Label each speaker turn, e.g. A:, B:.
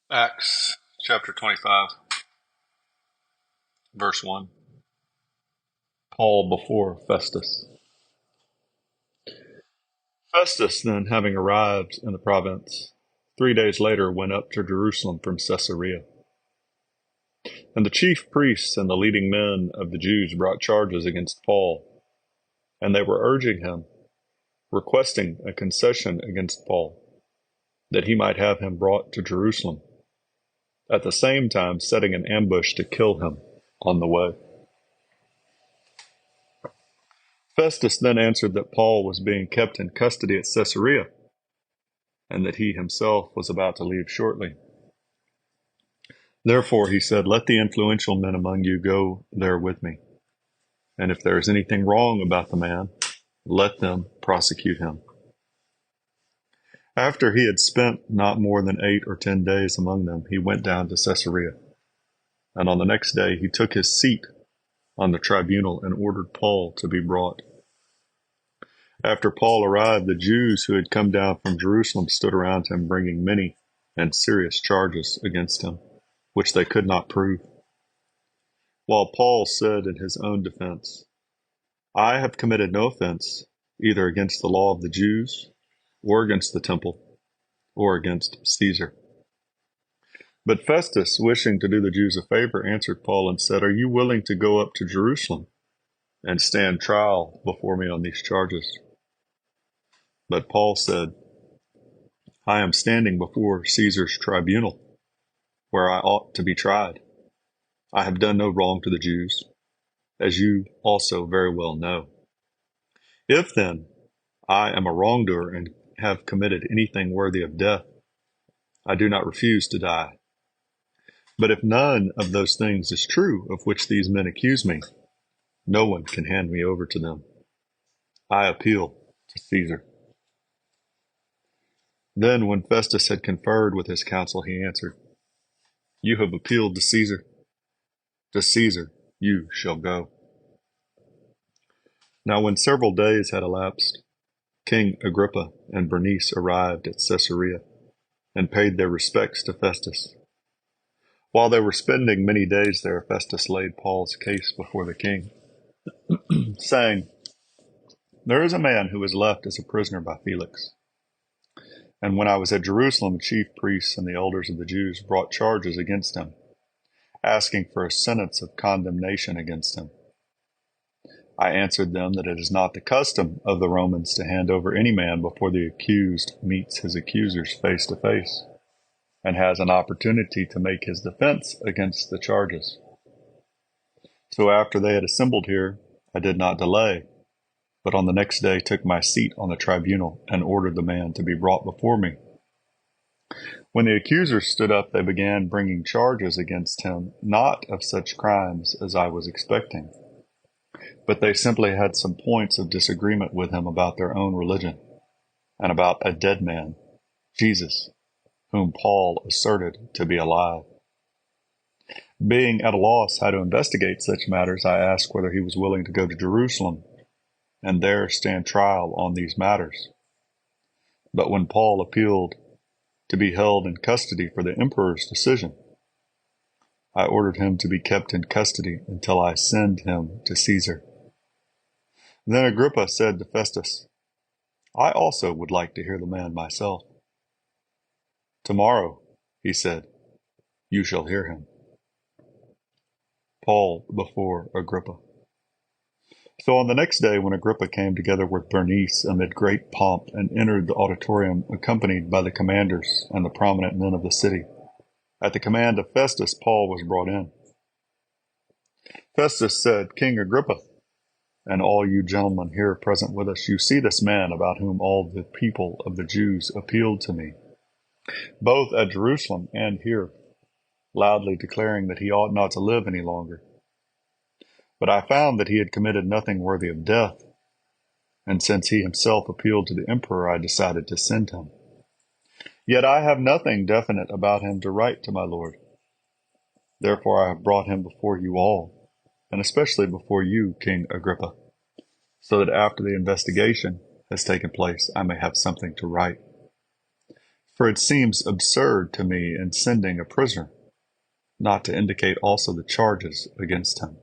A: Acts chapter 25, verse 1. Paul before Festus. Festus then, having arrived in the province, 3 days later went up to Jerusalem from Caesarea. And the chief priests and the leading men of the Jews brought charges against Paul, and they were urging him, requesting a concession against Paul, that he might have him brought to Jerusalem, at the same time setting an ambush to kill him on the way. Festus then answered that Paul was being kept in custody at Caesarea, and that he himself was about to leave shortly. Therefore, he said, "Let the influential men among you go there with me, and if there is anything wrong about the man, let them prosecute him." After he had spent not more than 8 or 10 days among them, he went down to Caesarea, and on the next day he took his seat on the tribunal and ordered Paul to be brought. After Paul arrived, the Jews who had come down from Jerusalem stood around him, bringing many and serious charges against him, which they could not prove. While Paul said in his own defense, "I have committed no offense, either against the law of the Jews, or against the temple, or against Caesar." But Festus, wishing to do the Jews a favor, answered Paul and said, "Are you willing to go up to Jerusalem and stand trial before me on these charges?" But Paul said, "I am standing before Caesar's tribunal, where I ought to be tried. I have done no wrong to the Jews, as you also very well know. If then I am a wrongdoer and have committed anything worthy of death, I do not refuse to die. But if none of those things is true of which these men accuse me, no one can hand me over to them. I appeal to Caesar." Then when Festus had conferred with his council, he answered, "You have appealed to Caesar. To Caesar you shall go." Now when several days had elapsed, King Agrippa and Bernice arrived at Caesarea and paid their respects to Festus. While they were spending many days there, Festus laid Paul's case before the king, saying, "There is a man who is left as a prisoner by Felix. And when I was at Jerusalem, the chief priests and the elders of the Jews brought charges against him, asking for a sentence of condemnation against him. I answered them that it is not the custom of the Romans to hand over any man before the accused meets his accusers face to face and has an opportunity to make his defense against the charges. So after they had assembled here, I did not delay, but on the next day took my seat on the tribunal and ordered the man to be brought before me. When the accusers stood up, they began bringing charges against him, not of such crimes as I was expecting, but they simply had some points of disagreement with him about their own religion and about a dead man, Jesus, whom Paul asserted to be alive. Being at a loss how to investigate such matters, I asked whether he was willing to go to Jerusalem and there stand trial on these matters. But when Paul appealed to be held in custody for the emperor's decision, I ordered him to be kept in custody until I send him to Caesar." Then Agrippa said to Festus, "I also would like to hear the man myself." "Tomorrow," he said, "you shall hear him." Paul before Agrippa. So on the next day, when Agrippa came together with Bernice amid great pomp and entered the auditorium accompanied by the commanders and the prominent men of the city, at the command of Festus, Paul was brought in. Festus said, "King Agrippa, and all you gentlemen here present with us, you see this man about whom all the people of the Jews appealed to me, both at Jerusalem and here, loudly declaring that he ought not to live any longer. But I found that he had committed nothing worthy of death, and since he himself appealed to the emperor, I decided to send him. Yet I have nothing definite about him to write to my lord. Therefore I have brought him before you all, and especially before you, King Agrippa, so that after the investigation has taken place, I may have something to write. For it seems absurd to me in sending a prisoner not to indicate also the charges against him.